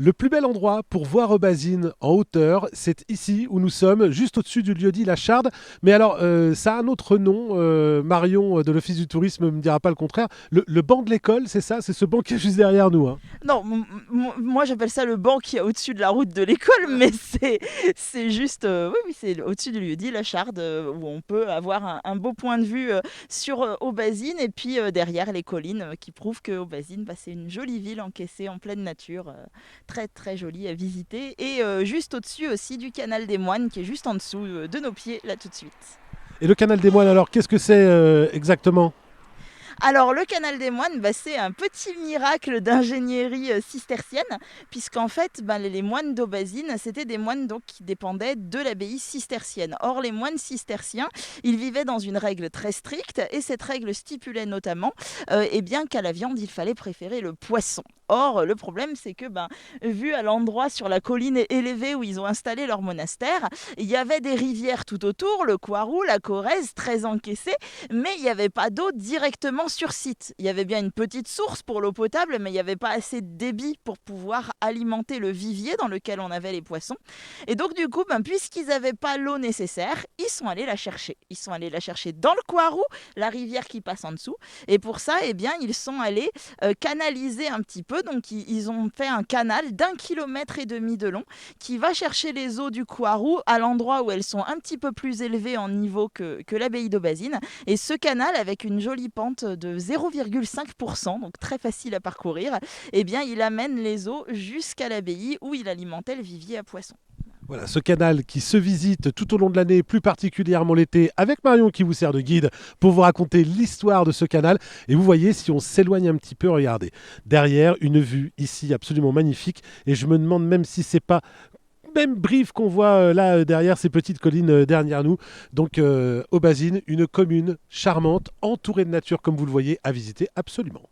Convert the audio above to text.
Le plus bel endroit pour voir Aubazine en hauteur, c'est ici où nous sommes, juste au-dessus du lieu-dit La Charde. Mais alors, ça a un autre nom. Marion de l'Office du Tourisme ne me dira pas le contraire. Le banc de l'école, c'est ça? C'est ce banc qui est juste derrière nous, hein. Non, moi j'appelle ça le banc qui est au-dessus de la route de l'école, mais c'est juste, oui, oui, c'est au-dessus du lieu-dit, la Charde, où on peut avoir un beau point de vue sur Aubazine, et puis derrière les collines qui prouvent que Aubazine, bah, c'est une jolie ville encaissée en pleine nature, très très jolie à visiter, et juste au-dessus aussi du canal des Moines, qui est juste en dessous de nos pieds, là tout de suite. Et le canal des Moines, alors, qu'est-ce que c'est exactement? Alors, le canal des Moines, bah, c'est un petit miracle d'ingénierie cistercienne, puisqu'en fait, bah, les moines d'Aubazine, c'était des moines donc, qui dépendaient de l'abbaye cistercienne. Or, les moines cisterciens, ils vivaient dans une règle très stricte, et cette règle stipulait notamment eh bien, qu'à la viande, il fallait préférer le poisson. Or, le problème, c'est que, ben, vu à l'endroit sur la colline élevée où ils ont installé leur monastère, il y avait des rivières tout autour, le Coiroux, la Corrèze, très encaissées, mais il n'y avait pas d'eau directement sur site. Il y avait bien une petite source pour l'eau potable, mais il n'y avait pas assez de débit pour pouvoir alimenter le vivier dans lequel on avait les poissons. Et donc du coup, ben, puisqu'ils n'avaient pas l'eau nécessaire, ils sont allés la chercher. Ils sont allés la chercher dans le Coiroux, la rivière qui passe en dessous. Et pour ça, eh bien, ils sont allés canaliser un petit peu. Donc ils ont fait un canal d'1,5 km de long qui va chercher les eaux du Coiroux à l'endroit où elles sont un petit peu plus élevées en niveau que l'abbaye d'Aubazine. Et ce canal, avec une jolie pente de 0,5%, donc très facile à parcourir, eh bien, il amène les eaux jusqu'à l'abbaye où il alimentait le vivier à poissons. Voilà, ce canal qui se visite tout au long de l'année, plus particulièrement l'été, avec Marion qui vous sert de guide pour vous raconter l'histoire de ce canal. Et vous voyez, si on s'éloigne un petit peu, regardez, derrière, une vue ici absolument magnifique. Et je me demande même si c'est pas même Brive qu'on voit là derrière ces petites collines derrière nous. Donc Aubazine, une commune charmante, entourée de nature comme vous le voyez, à visiter absolument.